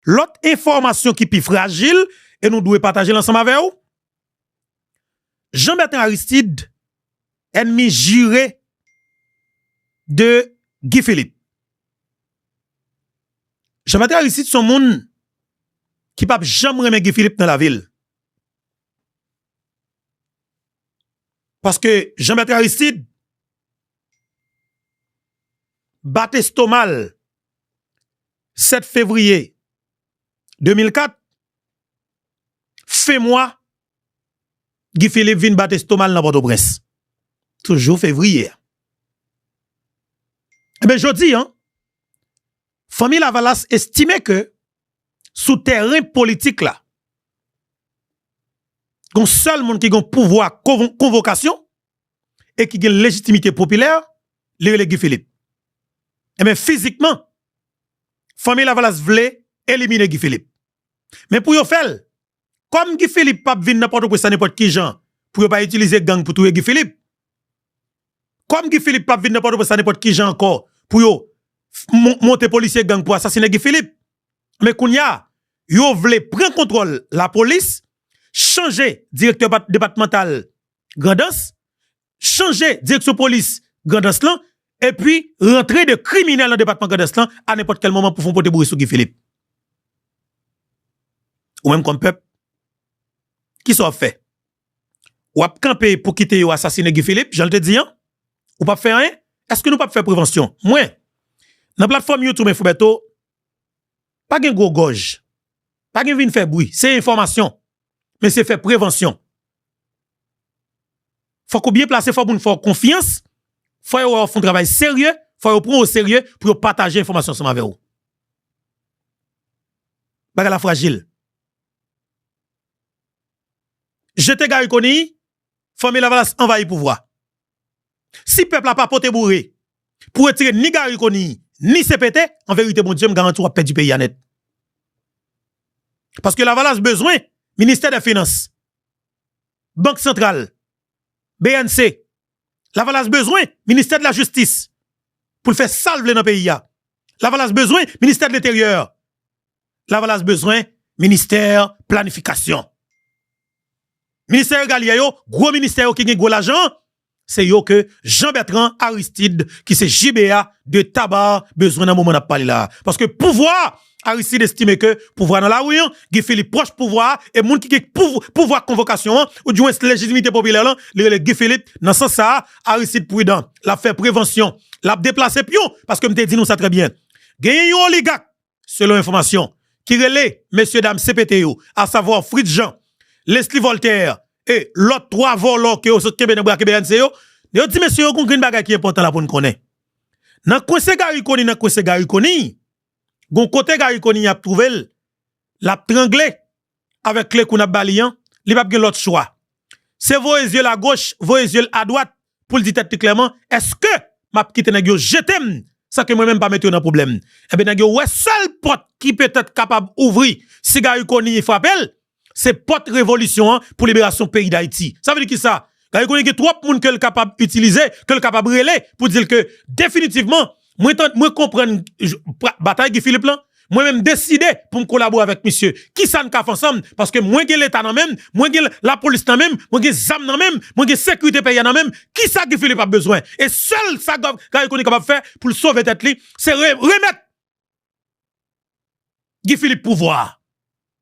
L'autre information qui est fragile, et nous devons partager l'ensemble avec vous. Jean-Bertrand Aristide, ennemi juré de Guy Philippe. Jean-Bertrand Aristide, son monde qui ne peut jamais remettre Guy Philippe dans la ville. Parce que Jean-Bertrand Aristide battait stomal 7 février 2004. Fait-moi, Guy Philippe vient battre stomal dans Port-au-Prince. Toujours février. Eh bien, je dis, famille Lavalas estimait que, sous terrain politique là, un seul monde qui a un pouvoir convocation et qui a une légitimité populaire, c'est Guy Philippe. Et bien, physiquement, famille Lavalas voulait éliminer Guy Philippe. Mais pour y faire, comme Guy Philippe pas vinn n'importe quoi ça n'importe qui gens pour pas utiliser gang pour tuer Guy Philippe. Comme Guy Philippe pas vinn n'importe quoi ça n'importe qui gens encore pour monter policier gang pour assassiner Guy Philippe. Mais kounya, yo vle prendre contrôle la police, changer directeur départemental Grandance, changer direction police Grandance là et puis rentrer de criminels dans le département Grandance là à n'importe quel moment pour faire porter bruit sur Guy Philippe. Ou même comme peuple qui sont fait. Ou ap camper pour quitter ou assassiner Guy Philippe, j'en te dis, ou pas faire rien? Est-ce que nous pas faire prévention? Moi, dans la plateforme YouTube, Foubeto, pas gen gros gorge, pas gen vin faire bruit, c'est information, mais c'est faire prévention. Faut qu'on bien placer, faut qu'on faire confiance, faut qu'on fasse un travail sérieux, faut qu'on prendre au sérieux pour partager l'information ensemble avec vous. Bagala fragile. Jeter Gary Koni, famille Lavalas envahit pouvoir. Si peuple n'a pas porté bourré pour retirer ni Gary Koni, ni CPT, en vérité, mon Dieu, me garantit qu'on va perdre du pays à net. Parce que Lavalas besoin, ministère des Finances, Banque Centrale, BNC, Lavalas besoin, ministère de la Justice, pour le faire salver dans le pays. Lavalas besoin, ministère de l'Intérieur. Lavalas besoin, ministère planification. Ministère Galia, gros ministère qui a gros l'argent, c'est yo que Jean-Bertrand Aristide, qui c'est JBA de tabac, besoin d'un moment de parler là. Parce que pouvoir, Aristide estime que pouvoir dans la rue, Guy Philippe proche pouvoir, et moun qui a pouvoir convocation, ou du moins légitimité populaire là, le Guy Philippe, dans ce sens ça, Aristide prudent, l'a fait prévention, l'a déplacé pion, parce que m'te dit nous ça très bien. Gagne un oligarque, selon information, qui relève, messieurs, dames, CPTO, à savoir Fritz Jean, Leslie Voltaire et l'autre 3 volants qui ont sauté dans braque BNC yo dit monsieur yo kon bagay qui est important là pour nous connaître. Dans coin Gary Koni, dans coin Gary Koni, gon côté Gary Koni a trouvé la tranglé avec les qu'on a balian, li pa gen l'autre choix. C'est vos yeux à gauche, vos yeux à droite pour le dire tête clairement, est-ce que m'a quitter nèg yo jetem ça que moi même pas mettre dans problème. Eh ben nèg yo ouais seul porte qui peut être capable ouvrir si Gary Koni frappel c'est porte révolution pour libération pays d'Haïti. Ça veut dire qui ça? Gary Koni que trop moun que le capable utiliser, que le capable relais pour dire que définitivement moi comprendre bataille Guy Philippe là, moi même décider pour me collaborer avec monsieur. Qui ça nous fait ensemble parce que moi j'ai l'état dans même, moi j'ai la police dans même, moi j'ai zam dans même, moi j'ai sécurité pays dans même. Qui ça Guy Philippe a besoin? Et seul ça Gary Koni capable faire pour le sauver tête li, c'est remettre Guy Philippe pouvoir.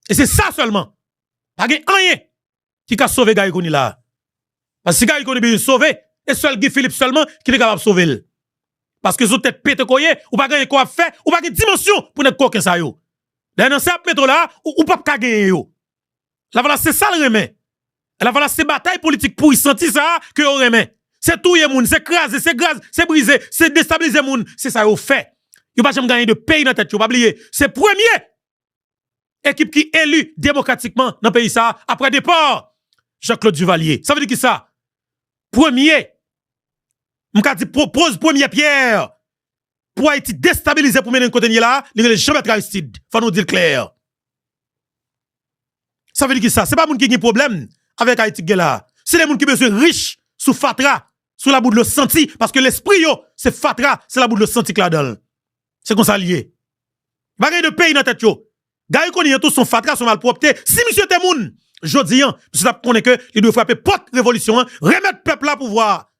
Et c'est ça seulement. Pas rien qui a sauvé Gary Koni là. Parce que si Gary Koni bien sauvé, et seul Guy Philippe seulement qui est capable de sauver. Parce que sous tête pété koye, ou pas gagner quoi faire, ou pas gagner dimension pour n'être coquin ça yo. Dans cette méthode là, ou pas gagner yo. La voilà c'est ça le remet. La voilà c'est bataille politique pour y sentir ça que yo remet. C'est tout moun, c'est craser, c'est gaz, c'est briser, c'est déstabiliser moun, c'est ça yo fait. Yo pas jamais gagner de pays dans tête, yo pas oublier. C'est premier équipe qui élu démocratiquement dans le pays ça après départ Jean-Claude Duvalier. Ça veut dire qui ça? Premier m'ka dit propose première pierre pour Haïti déstabiliser pour mener côté là, les Jean-Bertrand Aristide. Faut nous dire clair. Ça veut dire qui ça? C'est pas moun qui a problème avec Haïti là. C'est les moun qui besoin riche sous fatra, sous la bout de le senti parce que l'esprit yo, c'est fatra, c'est la bout de le senti là dedans. C'est comme ça lié. Bagay de pays dans tête yo. Gary Koni tout son fatra, son malpropreté. Si monsieur Temoun, jodi an, monsieur t'a connaît que il doit frapper porte révolution, remettre peuple là pouvoir.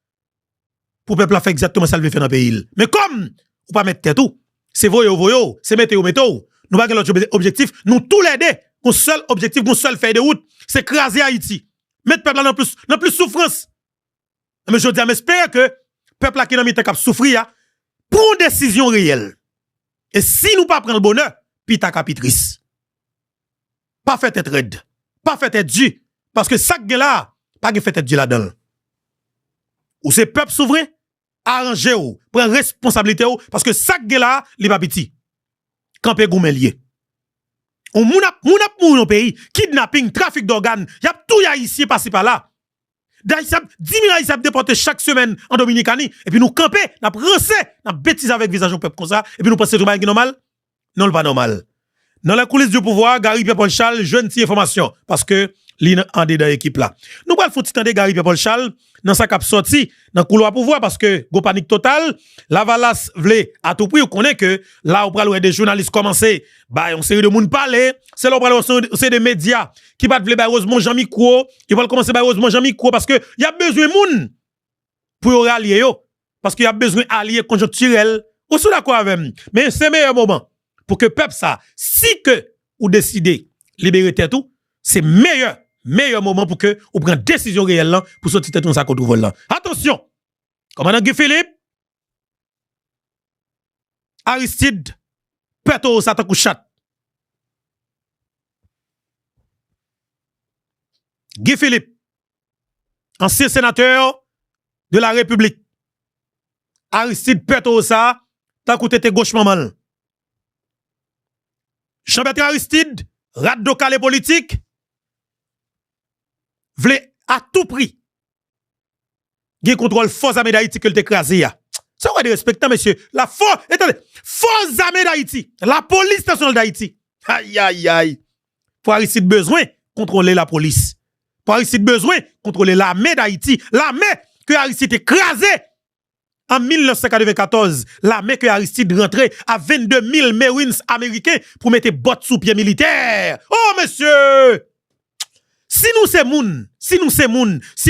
Pour peuple là faire exactement ça le veut faire dans le pays. Mais comme ou pas mettre tête tout, c'est voyo, c'est météo. Nous pas l'autre objectif, nous tous les deux, un seul objectif, un seul feuille de route, c'est craser Haïti. Mettre peuple là dans plus souffrance. Mais je dis, j'espère que peuple là qui dans mi-temps cap souffrir, prend une décision réelle. Et si nous pas prendre le bonheur, puis ta capitrice. Pas fait être raide, pas fait être dû, parce que ça là, pas fait être dû là-dedans. Ou c'est peuple souverain, arrangez ou, prend responsabilité ou, parce que ça là, li pas petit. Campé goumelier. On mouna dans pays, kidnapping, trafic d'organes, y a tout haïtien passé par là. 10 000 haïtiens déportés chaque semaine en Dominicanie, et puis nous camper, n'a prancé, n'a bêtise avec visage au peuple comme ça, et puis nous pensons tout est normal? Non, le pas normal. Dans la coulisse du pouvoir, Gary Pierre-Paul Charles, jeune ti information, parce que l'in en dedans équipe là. Nous allons faire tendre Gary Pierre-Paul Charles dans sa cap sorti dans couloir pouvoir parce que go panique totale, la Valas vle à tout prix connaît que là on pral des journalistes commencer bah une série de monde parler, c'est là on pral c'est des médias qui va vle ba heureusement Jean Micro, ils vont commencer ba heureusement Jean Micro parce que y a besoin monde pour rallier yo parce qu'il y a besoin alliés conjoncturels. Ou sous d'accord avec moi. Mais c'est meilleur moment pour que peuple ça si que ou décider libérer tête tout, c'est meilleur moment pour que vous preniez décision réelle là pour sortir tête dans sa côte vol là. Attention. Commandant Guy Philippe Aristide Peto sa takou chat. Guy Philippe ancien sénateur de la République. Aristide Peto sa takou tete gauche maman. Jean-Bertrand Aristide rate de calé politique vle à tout prix gen contrôle force armée d'Haïti que t'écrasé ya. Ça va de respecter monsieur, la force armée d'Haïti, la police nationale d'Haïti. Aïe. Pour Aristide besoin contrôler la police. Pour Aristide besoin contrôler l'armée d'Haïti, l'armée que Aristide écrasé en 1994, l'armée que Aristide rentrait à 22 000 Marines américains pour mettre bottes sous pied militaire. Oh monsieur! Si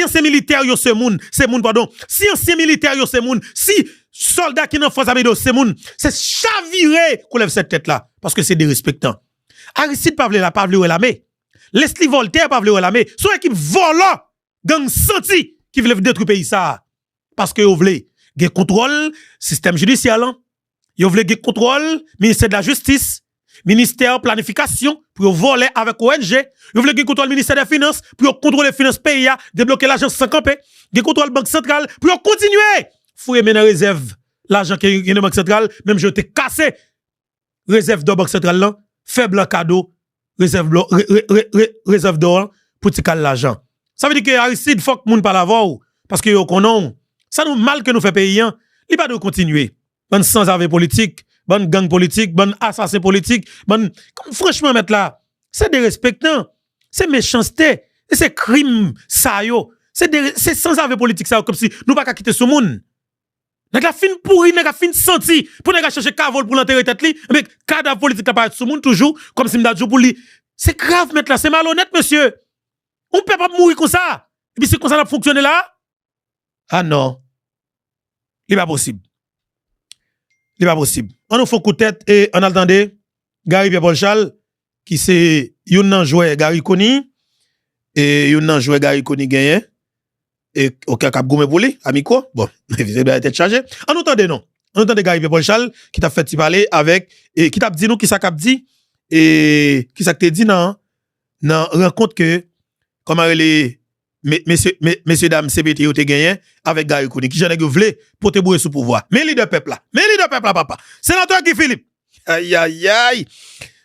ancien militaire yo c'est moun, pardon. Si ancien militaire yo c'est moun, si soldat qui nan force armée c'est moun, c'est chaviré qu'on lève cette tête là parce que c'est dérespectant. Aristide pas vle l'armée. Leslie Voltaire pas vle l'armée. Son équipe volant gang senti qui veut détruire pays ça parce que yo vle gen contrôle système judiciaire là. Yo vle gen contrôle ministère de la justice, ministère planification pour voler avec ONG. Vous voulez contrôler le ministère des Finances pour contrôler les finances pays, débloquer l'agence sans camper, contrôler la Banque centrale pour continuer. Fouiller maintenant réserve l'argent qui est dans la Banque centrale, même je t'ai cassé réserve de la Banque centrale là, faible cadeau, réserve d'or pour te caler l'argent. Ça veut dire que Aristide faut que moun pas l'avoir parce que yo konon, ça nous mal que nous fait pays, il pas de continuer. Bonne sans arrêt politique, bonne gang politique, bonne assassin politique, bonne franchement mettre là, c'est dérespectant. C'est méchanceté, c'est crime ça yo, c'est sans arrêt politique ça comme si nous pas quitter ce monde. N'a ka fin pourri, n'a ka fin senti pour n'a chercher cavole pour l'enterrer tête li, mais cadavre politique pas être ce monde toujours comme si m'da djou pour li. C'est grave mettre là, c'est malhonnête monsieur. On peut pas mourir comme ça. Et puis c'est comme ça va fonctionner là? Ah non. Il pas possible. Il pas possible. On nous faut coup de tête et on attendait Gary Pierre-Paul Charles qui c'est yon nan joueur Gary Koni et yon nan joueur Gary Koni gagné et aucun cap goumé pour lui amico bon il doit être chargé on entendait non on entendait Gary Pierre-Paul Charles qui t'a fait parler avec et qui t'a dit nous qui ça cap dit et qui ça te dit non rencontre que comment les messieurs dames CBT ont gagné avec Gary Koni qui j'en ai voulu pour te bouer sous pouvoir mais leader peuple là papa sénateur Guy Philippe aïe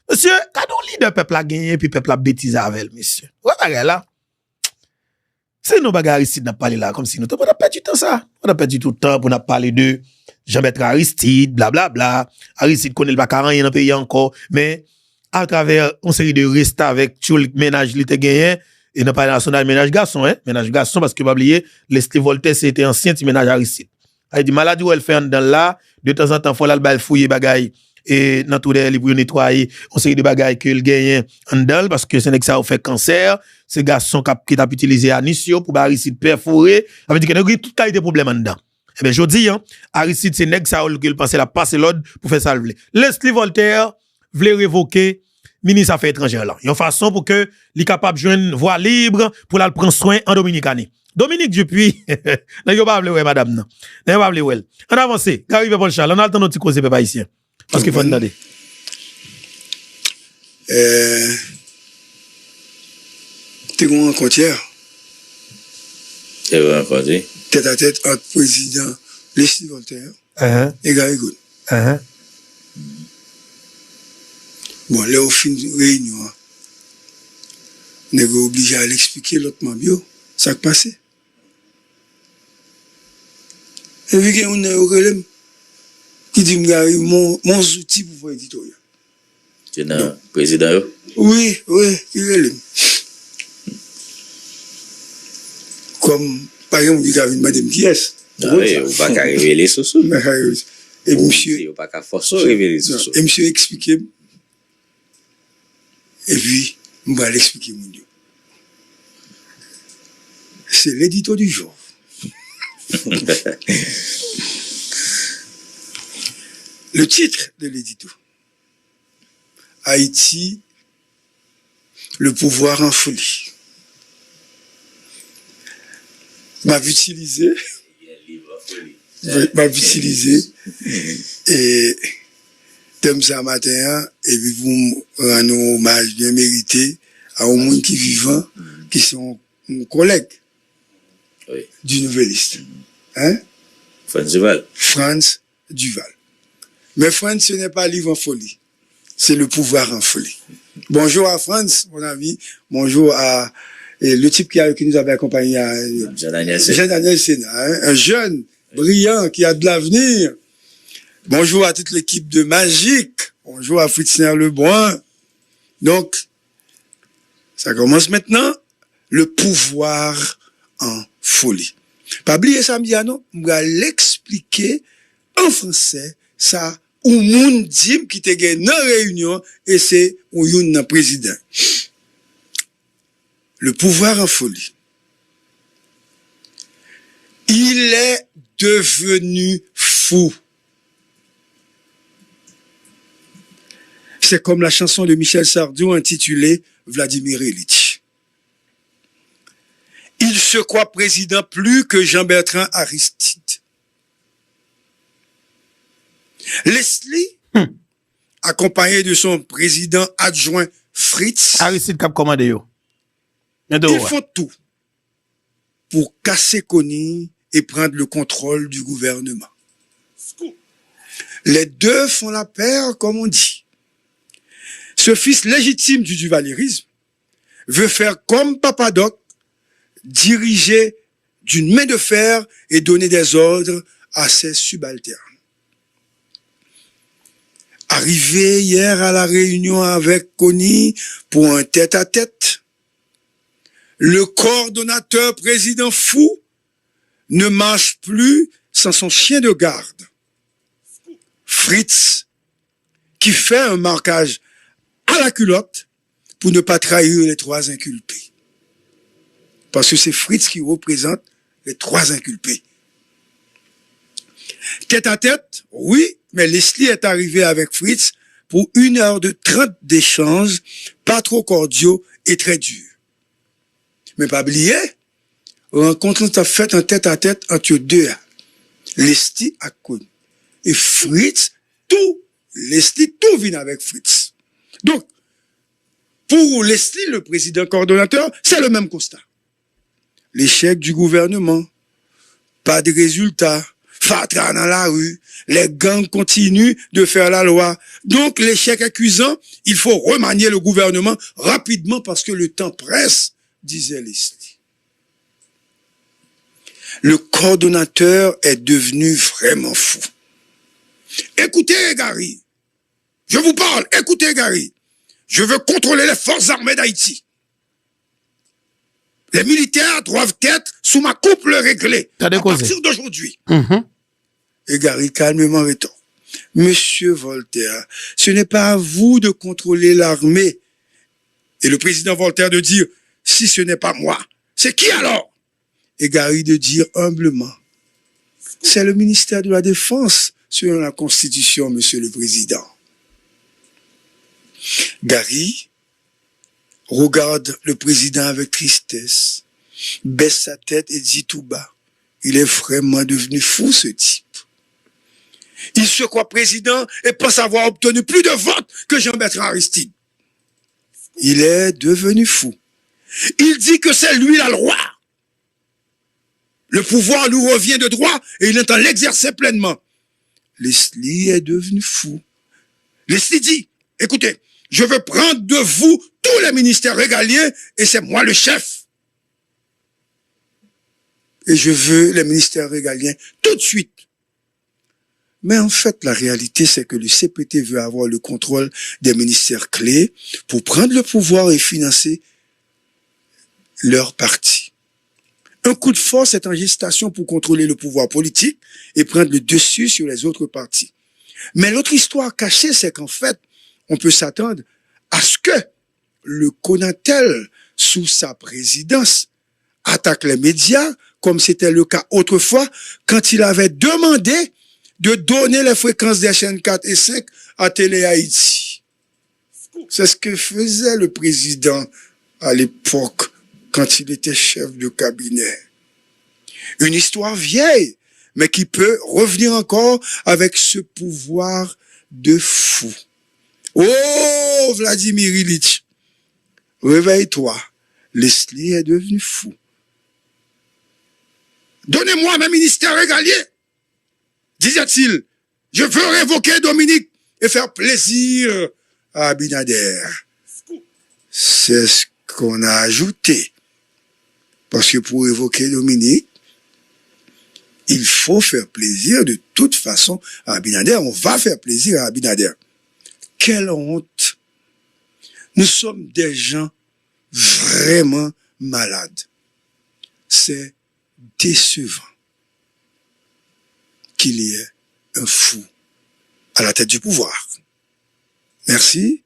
monsieur, quand on leader peuple a gagné, puis peuple a bêtise avec monsieur. Ouais, bagarre là. C'est nos bagarres ici, n'a parlé là, comme si nous, on a perdu tout ça. On a perdu tout le temps pour nous parler de Jean-Bertrand Aristide, blablabla. Aristide connaît le bacaran, il y a un pays encore, mais à travers une série de restes avec tout le ménage, il était gagné, et n'a pas national ménage garçon, ménage garçon, parce que, pas oublier, Leslie Voltaire, c'était ancien petit ménage Aristide. Il dit, maladie où elle fait dans là, de temps en temps, faut là, le fouiller bagaille. et dans tout les pour nettoyer on série de bagages que le gagne en dedans parce que c'est nèg ça fait cancer, ces garçons qui t'a utilisé Anisio pour Aristide perforé, ça veut dire que nèg tout qualité problème en dedans. Eh bien, je dis, Aristide, c'est nèg ça qu'il pense la passer l'ordre pour faire ça. Leslie Voltaire voulait révoquer ministre Affaires étrangères là. Une façon pour que li capable joindre voie libre pour la prendre soin en Dominicanie. Dominique Dupuis, n'a pas parlé madame non. N'a pas parlé ouais. On avance, Gary Paul Charles, on a le temps de nous causer peuple haïtien. Parce qu'il faut entendre. T'es qu'on rencontre hier. C'est vrai, rencontré. Tête à tête entre président Leslie Voltaire et Gary Gould. Bon, là, au fin de réunion, on est obligé à l'expliquer l'autre membre, ça qui passe. Et puis, on est au relais qui dit, Gary, mon outil pour faire éditorial. Tu es le président? Oui, qui est relais. Comme, par exemple, il y a une madame qui est. Oui, on ne va pas révéler ce soir. Et monsieur. On ne va pas forcer révéler ce soir. Et monsieur expliqué. Et puis, on va l'expliquer, mon Dieu. C'est l'édito du jour. Le titre de l'édito. Haïti, le pouvoir en folie. M'a utilisé et thème ça matin et puis vous rendre hommage bien mérité à un monde qui vivant qui sont nos collègues du Nouvelliste. Hein? Franz Duval. Mais Franz, ce n'est pas livre en folie. C'est le pouvoir en folie. Bonjour à Franz, mon ami. Bonjour à le type qui nous avait accompagné, Jean-Daniel Sénat, hein? Un jeune, brillant, qui a de l'avenir. Bonjour à toute l'équipe de Magique. Bonjour à Fritzner Lebrun. Donc, ça commence maintenant. Le pouvoir en folie. Pas oublier ça, non? On va l'expliquer en français, ça, ou moun dim qui te gagne dans réunion, et c'est ou yon président. Le pouvoir en folie. Il est devenu fou. C'est comme la chanson de Michel Sardou intitulée Vladimir Ilitch. Il se croit président plus que Jean-Bertrand Aristide. Leslie, accompagné de son président adjoint Fritz, Aristide Cap commandé yo. Ils font tout pour casser Kony et prendre le contrôle du gouvernement. Les deux font la paire, comme on dit. Ce fils légitime du duvalérisme veut faire comme Papadoc, diriger d'une main de fer et donner des ordres à ses subalternes. Arrivé hier à la réunion avec Kony pour un tête-à-tête, le coordonnateur président fou ne marche plus sans son chien de garde, Fritz, qui fait un marquage à la culotte pour ne pas trahir les trois inculpés. Parce que c'est Fritz qui représente les trois inculpés. Tête à tête, oui, mais Leslie est arrivé avec Fritz pour 1h30 d'échanges, pas trop cordiaux et très durs. Mais pas oublier, rencontre t'a fait un tête à tête entre deux. Leslie a connu. Et Fritz, Leslie, tout vient avec Fritz. Donc, pour Leslie, le président coordonnateur, c'est le même constat. L'échec du gouvernement, pas de résultats, fatra dans la rue, les gangs continuent de faire la loi. Donc, l'échec accusant, il faut remanier le gouvernement rapidement parce que le temps presse, disait Leslie. Le coordonnateur est devenu vraiment fou. Écoutez, Gary. Je vous parle. Écoutez, Gary. Je veux contrôler les forces armées d'Haïti. Les militaires doivent être sous ma coupe réglée à partir d'aujourd'hui. Et Gary calmement répond. Monsieur Voltaire, ce n'est pas à vous de contrôler l'armée. Et le président Voltaire de dire, si ce n'est pas moi, c'est qui alors? Et Gary de dire humblement, c'est le ministère de la Défense, selon la Constitution, monsieur le président. Gary regarde le président avec tristesse, baisse sa tête et dit tout bas, il est vraiment devenu fou, ce type. Il se croit président et pense avoir obtenu plus de votes que Jean-Bertrand Aristide. Il est devenu fou. Il dit que c'est lui la loi. Le pouvoir nous revient de droit et il entend l'exercer pleinement. Leslie est devenu fou. Leslie dit, écoutez, je veux prendre de vous tous les ministères régaliens et c'est moi le chef. Et je veux les ministères régaliens tout de suite. Mais en fait, la réalité, c'est que le CPT veut avoir le contrôle des ministères clés pour prendre le pouvoir et financer leur parti. Un coup de force est en gestation pour contrôler le pouvoir politique et prendre le dessus sur les autres partis. Mais l'autre histoire cachée, c'est qu'en fait, on peut s'attendre à ce que le Conatel, sous sa présidence, attaque les médias, comme c'était le cas autrefois, quand il avait demandé de donner les fréquences des chaînes 4 et 5 à Télé Haïti. C'est ce que faisait le président à l'époque, quand il était chef de cabinet. Une histoire vieille, mais qui peut revenir encore avec ce pouvoir de fou. Oh, Vladimir Ilitch, réveille-toi. Leslie est devenu fou. Donnez-moi mes ministères régaliens, disait-il. Je veux révoquer Dominique et faire plaisir à Abinader. C'est ce qu'on a ajouté. Parce que pour évoquer Dominique, il faut faire plaisir de toute façon à Abinader. On va faire plaisir à Abinader. Quelle honte! Nous sommes des gens vraiment malades. C'est décevant qu'il y ait un fou à la tête du pouvoir. Merci.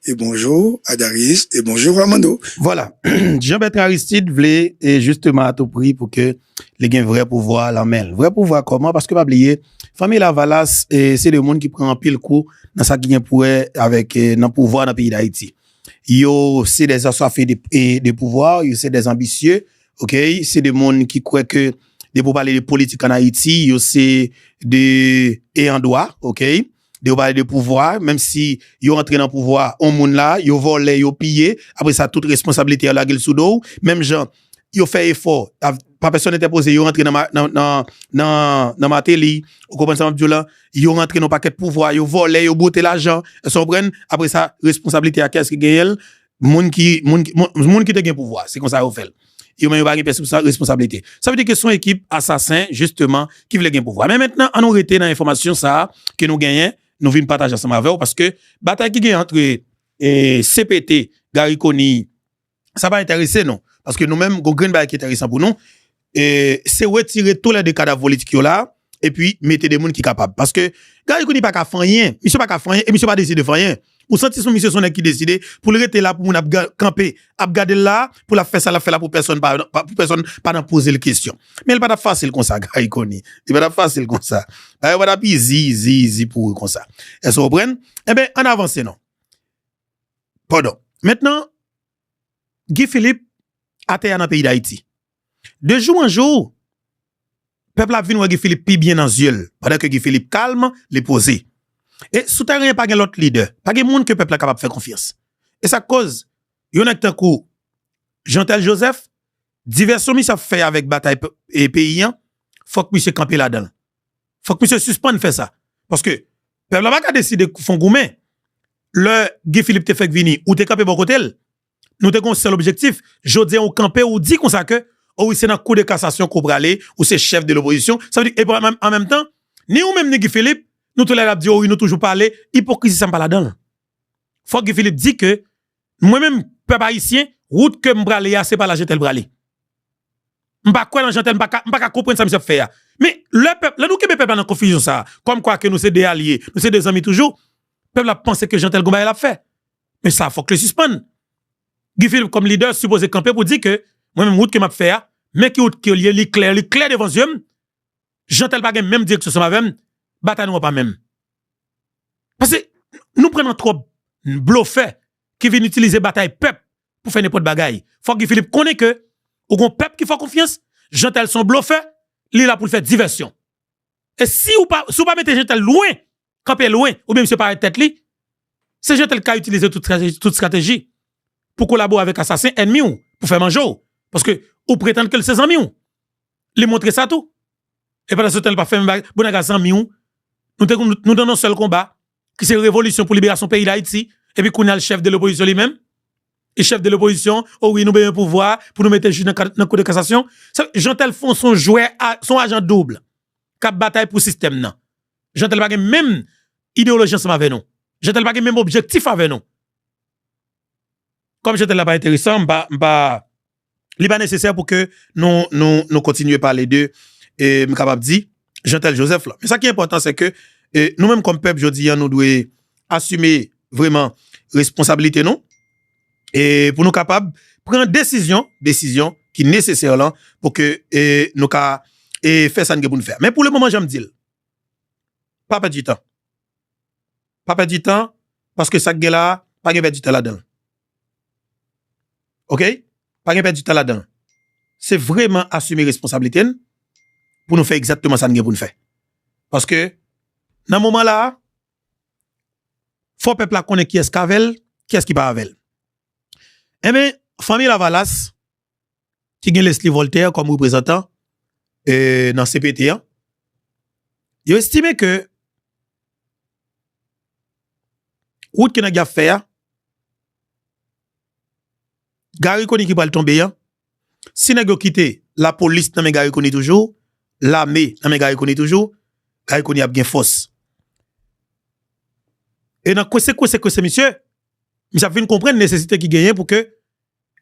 Et bonjour à Darius et bonjour à Mando. Voilà. Jean-Bertrand Aristide voulait justement à tout prix pour que les gains vrai pouvoir la mêle. Vrai pouvoir comment? Parce que pas oublier, famille Lavalas, c'est le monde qui prend un pile coup dans sa qui pourrait avec dans pouvoir dans le pays d'Haïti. Yo, c'est des assoiffés de pouvoir, yo c'est des ambitieux, OK? C'est des monde qui croient que pour parler de politique en Haïti, yo c'est des ayants droit, OK? De parler de pouvoir, même si yo entré dans le pouvoir, on monde là, yo volé, yo pillé, après ça toute responsabilité à la gueule sous dos, même gens, yo fait effort, pas personne n'était posé, yo rentré dans ma télé, ou comment ça m'a là, yo rentré dans paquet de pouvoir, yo volé, yo boté l'argent, sont prennent après ça responsabilité à qu'est-ce qui gagne, monde qui te gagne pouvoir, c'est comme ça yo fait. Yo même pas responsabilité. Ça veut dire que son équipe assassin justement qui veut gagner pouvoir. Mais maintenant, on aurait été dans l'information ça que nous gagnons, nous venons partager ensemble avec vous parce que bataille qui gagne entre CPT, Gary Coney, ça va intéresser non parce que nous-mêmes go green bag qui est intéressant pour nous c'est retirer tous les cadavres politiques là et puis mettre des gens qui capable parce que Gary Coney pas qu'à faire rien, monsieur pas qu'à faire rien et monsieur pas décider de faire rien. Ou senti son monsieur son qui décide pour le rester là pour moun camper, ap garder là pour la faire ça la faire là pour personne pas poser la question. Mais il pas facile comme ça Gary Coney. Il pas facile comme ça. Il pas easy pour comme ça. Est-ce que vous comprenez? Eh ben en avance non. Pardon. Maintenant Guy Philippe a été dans le pays d'Haïti. De jour en jour peuple a vu Guy Philippe pi bien dans yeux pendant que Guy Philippe calme les poser. Et souterrain pas gen l'autre leader, pas gen monde que peuple est capable de faire confiance. Et ça cause yon ek tankou Jean-Tel Joseph diversion mi ça fait avec bataille et paysan, faut que monsieur camper là-dedans. Faut que monsieur suspende faire ça parce que peuple pas ka décider font goumé. Le Guy Philippe te fait venir ou te camper bon côté. Nous te seul objectif, jodi ou camper ou dit comme ça que oh oui c'est dans cour de cassation qu'on aller ou c'est chef de l'opposition. Ça veut dire et en même temps, ni ou même ni Guy Philippe nous tous les dit oui nous toujours parler hypocrisie ça pas là-dedans. Faut que Philippe dit que moi même peuple haïtien route que m'bralé c'est pas la jetel bralé. M'pa quoi dans Jean-Tel, m'pa comprendre ça monsieur fait. Mais le peuple, là nous que peuple dans confusion ça, comme quoi que nous c'est des alliés, nous c'est des amis toujours. Peuple a pensé que Jean-Tel Gomba l'a fait. Mais ça faut que le suspende. Guy Philippe comme leader supposé camper pour dire que moi-même route que m'a fait, mais qui route qui est clair devant yeux. Jean-Tel pas même direction ça même, bataille nous pas même. Parce que nous prenons trop bluffé qui viennent utiliser bataille peuple pour faire n'importe bagaille. Faut que Philippe connaît que ou gon peuple qui fait confiance, Jean-Tel son bluffé, il est là pour faire diversion. Et si ou pas mettre Jean-Tel loin, camper loin ou même se pas tête li, c'est Jean-Tel qui a utilisé toute stratégie pour collaborer avec assassin ennemi ou pour faire manger parce que ou prétend que c'est amis ou. Les montrer ça tout. Et pendant ce temps pas faire bon agaz amis ou nous donnons un seul combat qui c'est révolution pour libération pays d'Haïti et puis qu'on a le chef de l'opposition lui-même. Et chef de l'opposition, oh oui, nous avons un pouvoir pour nous mettre juste dans le cours de cassation. Jean-Tel font son jouet, son agent double. Cap bataille pour le système, non. Jean-Tel pas même idéologie ensemble avec nous. Jean-Tel pas même objectif avec nous. Comme Jean-Tel n'est pas intéressant, il pas nécessaire pour que nous continuions à parler d'eux et capable de dire Jean-Tel Joseph là. Mais ça qui est important, c'est que nous-mêmes comme peuple, je dis, nous devons assumer vraiment responsabilité, non? Et pour nous capables prendre décision qui est nécessaire là pour que nous faire ça pour nous faire. Mais pour le moment j'aime dire pas perdre du temps. Pas perdre du temps parce que ça là pas perdre du temps là-dedans. OK? Pas perdre du temps là-dedans. C'est vraiment assumer responsabilité pour nous faire exactement ça pour nous faire. Parce que dans moment là faut peuple là connaître qui est qu'avel, qui est qui pas avec. Eh bien, famille Lavalas, qui gagne Leslie Voltaire comme représentant dans CPT, il a estimé que route qui n'a fait, Gary Koni qui va tomber, si n'a quitté la police, n'a Gary Koni toujours, l'armée, n'a Gary Koni toujours, Gary Koni a bien force. Et dans quoi c'est monsieur? Mais ça fait comprendre la nécessité qui gagne pour que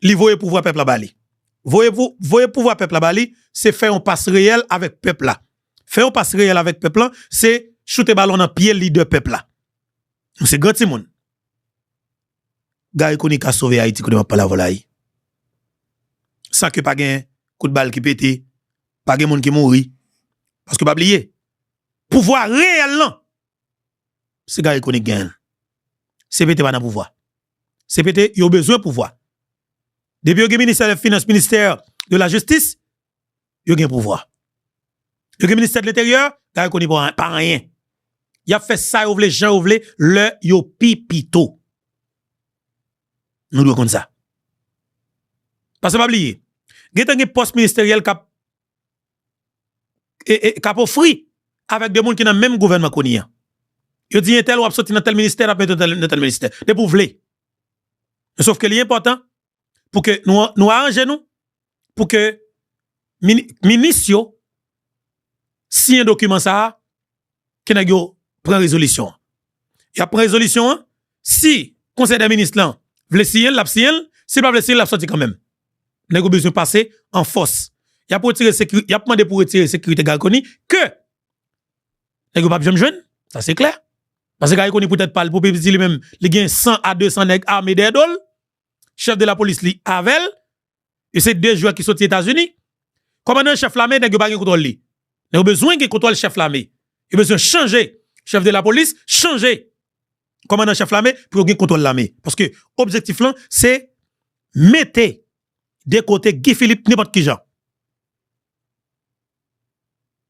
li voye pouvoir peuple à Bali. Voye pouvoir peuple à Bali, c'est faire un passe réel avec peuple là. Faire un passe réel avec peuple là, c'est shooter ballon dans pied leader peuple là. C'est grand Timon. Gary Koni ka sauvé Haïti qu'on va pas la volaille. Sans que pas gain coup de balle qui pété, pas gain monde qui mouri. Parce que pas oublier, pouvoir réel là, c'est Gary Koni gagne. CPT pas dans pouvoir. CPT, il a besoin de pouvoir. Depuis le ministère des Finances, ministère de la Justice, il a un pouvoir. Le ministère de l'Intérieur, il ne connaît pas rien. Il a fait ça, il a gens, le yo pipito. Nous devons comme ça. Parce que pas oublier, il y a un poste ministériel qui a offert avec des gens qui ont le même gouvernement qu'on y a. Il dit tel ou sorti dans tel ministère, après dans tel ministère. De pour vler. Sauf que l'important pour que nous arrangeons pour que ministre si un document ça que n'a prend résolution. Il a prend résolution si conseil des ministres là veut signer l'a signer, si pas veut signer l'a sorti quand même. N'a besoin passer en force. Il a pour retirer sécurité, il a demandé pour retirer sécurité Galconi que n'a pas besoin jeune, ça c'est clair. Parce que Galconi peut-être pas pour dire lui-même, il gagne 100 à 200 nèg armés d'idole. Chef de la police li Avel et c'est deux joueurs qui sont aux États-Unis. Commandant chef l'armée n'a pas contrôle li. N'a besoin qu'il contrôle chef l'armée. Il a besoin changer chef de la police, changer commandant chef l'armée pour qu'il contrôle l'armée parce que objectif là c'est mettre de côté Guy Philippe n'importe qui gens.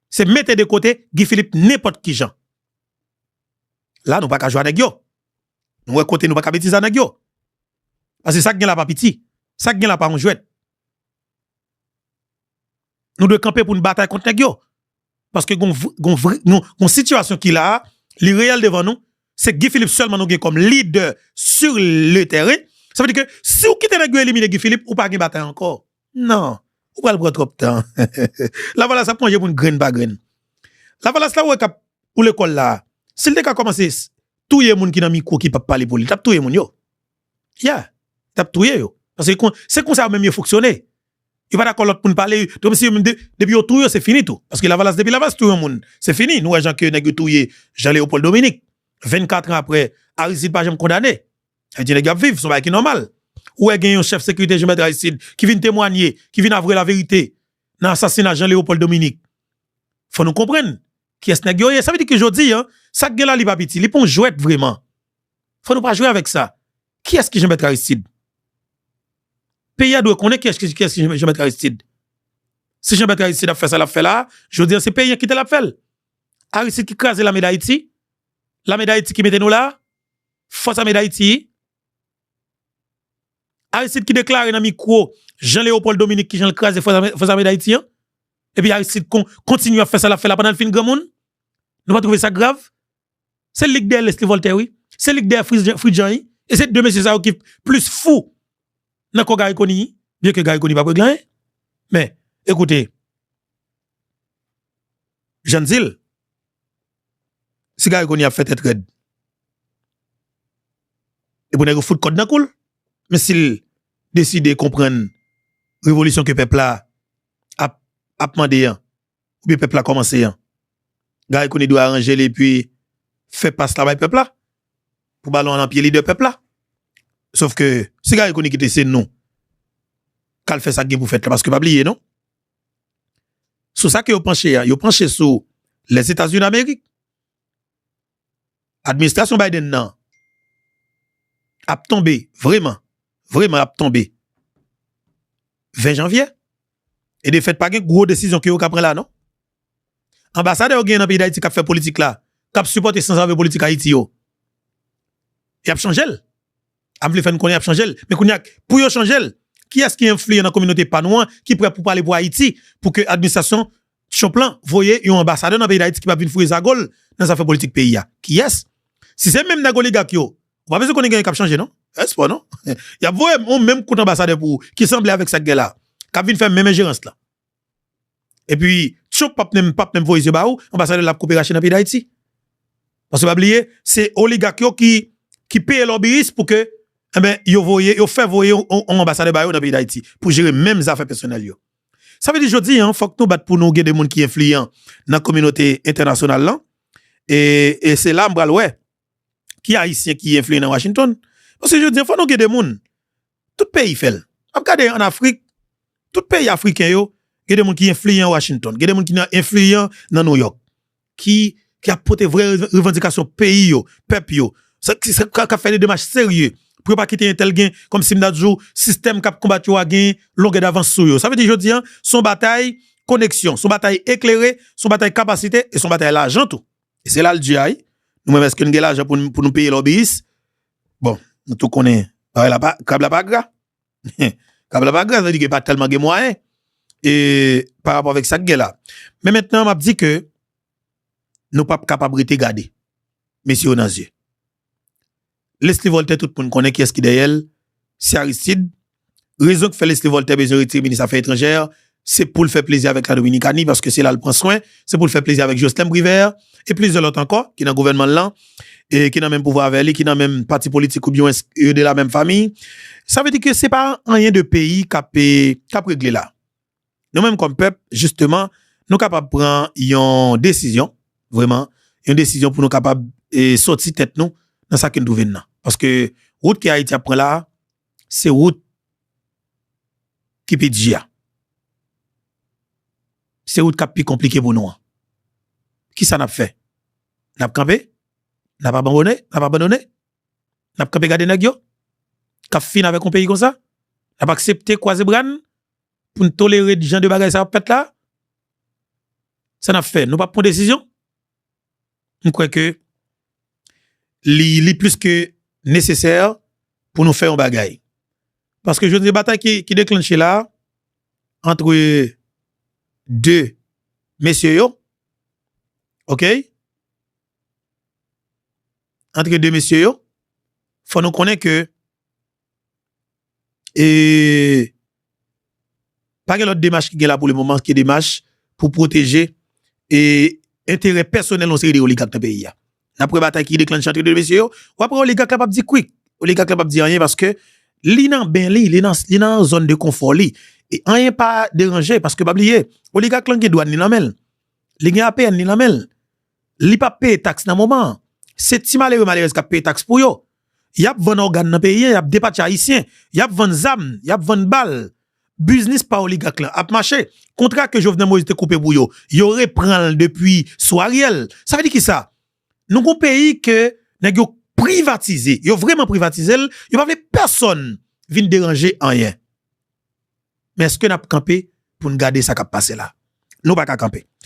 C'est mettre de côté Guy Philippe n'importe qui gens. Là nous pas qu'à jouer avec yo. Nous côté nous pas qu'à bêtiser avec yo. Parce que ça gagne la pas petit, ça gagne la pas en jouet. Nous devons camper pour une bataille contre les gars. Parce que gon situation qu'il a, le réel devant nous, c'est Guy Philippe seulement nous comme leader sur le terrain. Ça veut dire que si vous quittez les gars éliminer Guy Philippe, ou pas une bataille encore. Non, ou pas le prendre trop de temps. Là voilà ça prend pour une graine par graine. Là voilà ça où pour l'école là. S'il a commencé tout les monde qui dans micro qui pas parler pour lui, tape tout les monde yo. Yeah. T'as touye yo parce que c'est comme ça même fonctionner Il pas d'accord l'autre pour parler. Donc si depuis au tout c'est fini tout parce que la valace depuis la valace tout le monde. C'est fini. Nous gens que nèg touyer Jean-Léopold Dominique 24 ans après Aristide pas jamais condamné. Il dit les gars vivent son bail qui normal. Ou est un chef sécurité Jean-Maître Aristide qui vient témoigner, qui vient avouer la vérité dans l'assassinat Jean-Léopold Dominique. Faut nous comprendre qui est ce nèg yo. Ça veut dire que jodi hein, ça gars là li pas petit, li pon jouet vraiment. Faut nous pas jouer avec ça. Qui est-ce qui Jean-Maître Aristide? Pays doit connaître qui est-ce qui Jean-Maître Aristide. Si Jean-Maître Aristide a fait ça, l'a fait là, je veux dire, c'est pays qui te l'a fait. Aristide qui crase la médaille d'Haïti, la médaille d'Haïti qui mette nous là, force à médaille d'Haïti. Aristide qui déclare dans le micro, Jean-Léopold Dominique qui crase force à médaille d'Haïti. Et puis Aristide continue à faire ça, l'a fait là pendant le fin de grand monde. Nous pas trouver ça grave. C'est le ligue de Leslie Voltaire, oui. C'est le ligue de Fridjan, et c'est deux messieurs qui plus fou. Nan ko gay koni, bien que gay koni pas régler. Mais écoutez, Jean Zil, si gay koni a fait être red. Et pour ne fout code nan cool, mais s'il décide de comprendre révolution que peuple a demandé ou bien peuple a commencé gay koni doit arranger et puis fait passe là peuple là pour ballon en pied leader peuple là. Sauf que, si gars connaît qui c'est non, qu'elle fait ça pour faire parce que pas oublier non. Sur ça que yo penché sur les États-Unis d'Amérique. Administration Biden non a tombé vraiment a tombé 20 janvier et de fait pas une grosse décision que yo ka prend là non. Ambassadeur gen dans pays d'Haïti qui fait politique là, qui supporter sans avoir politique Haïti yo. Il a changé. A vle faire connait a changer mais pour yo changer qui est-ce qui influe dans la communauté panois qui prêt pour parler pour Haïti pour que administration Choplan voyez un ambassadeur dans pays d'Haïti qui va venir fouiller sa gueule dans affaire politique pays qui est si c'est même dans oligarque yo on pas besoin qu'on ait cap changer non est-ce pas non il y a voyé même coup ambassadeur pour qui semble avec sa gueule là qui vient faire même ingérence là et puis Chop pas même voyer ba ou ambassadeur la coopération dans pays d'Haïti parce que pas oublier c'est oligarque yo qui paye lobbyiste pour que eh ben yo fait voyer un ambassadeur dans le pays d'Haïti pour gérer même les affaires personnelles yo. Ça veut dire jodi faut que nous battre pour nous des monde qui influents dans la communauté internationale là et c'est là m'bral ouais qui haïtien qui influent dans Washington parce que jodi faut nous des monde tout pays fait. Regardez en Afrique tout pays africain yo des monde qui influent Washington, des monde qui influent dans New York qui a porté vraie revendication pays yo, peuple yo. Ça fait des démarches sérieux pour pas quitter un tel gain comme si m'dadjou système cap combattu a gain longueur d'avance sur yo. Ça veut dire jodi son bataille connexion, son bataille éclairée, son bataille capacité et son bataille l'argent tout. Et c'est là le GI. Nous même est-ce que nous avons l'argent pour nous payer l'obéis? Bon, nous tout connaît. Câble pas gras. Câble pas gras, ça veut dire qu'il pas tellement de moyens et par rapport avec ça là. Mais maintenant m'a dit que nous pas capable de garder messieurs dans yeux. Leslie Voltaire tout le monde connaît qui est-ce qui derrière c'est Aristide. Raison que fait Leslie Voltaire besoin retirer ministre des Affaires étrangères, c'est pour le faire plaisir avec la Dominicanie parce que c'est là le prend soin, c'est pour le faire plaisir avec Jocelyn Briver et plusieurs autres encore qui dans le gouvernement là et qui dans même pouvoir avec lui, qui dans même parti politique ou bien de la même famille. Ça veut dire que c'est pas rien de pays qui a réglé là. Nous même comme peuple justement, nous capable prendre une décision, vraiment, une décision pour nous capable sortir tête nous dans ça que nous venons. Parce que route qui Haïti prend là, c'est route qui peut dire. C'est route qui est plus compliqué pour nous. Qui ça n'a fait? N'a pas campé? N'a pas abandonné? N'a pas abandonné? N'a pas campé garder nèg yo? Qu'a fin avec un pays comme ça? N'a pas accepté croiser bran pour nous tolérer des gens de bagages ça fait là? Ça n'a fait. Nous pas prendre décision. Je crois que li plus que nécessaire pour nous faire un bagay. Parce que je dis bataille qui déclenche là entre deux messieurs yo. OK? Entre deux messieurs yo, faut nous connaître que pas que l'autre démarche qui est là pour le moment qui est démarche pour protéger et intérêt personnel dans série oligarques dans le pays. Après bataille qui déclenche entre deux messieurs, ou après oligarque capable de dire quick, oligarque capable de dire rien parce que li nan ben li nan zone de confort li Et rien pas dérangé parce que pas oublier, oligarque lan gen douane ni lamel. Li gen APN ni lamel. Li pa paye taxe dans moment. C'est ti malheureux qui paye taxe pour yo. Y a vend organe dans pays, y a dépatch haïtien, y a vend zam, y a vend balle. Business par oligarque là, a marché. Contrat que Jovenel Moïse te coupé pour yo. Yo reprend depuis Soariel. Ça veut dire qui ça? Nous un pays que nèg yo privatisé, yo vraiment privatisé, yo pas personne vinn déranger en rien. Mais est-ce que n'a campé pour nous garder ça qui passe là? Nous pas camper.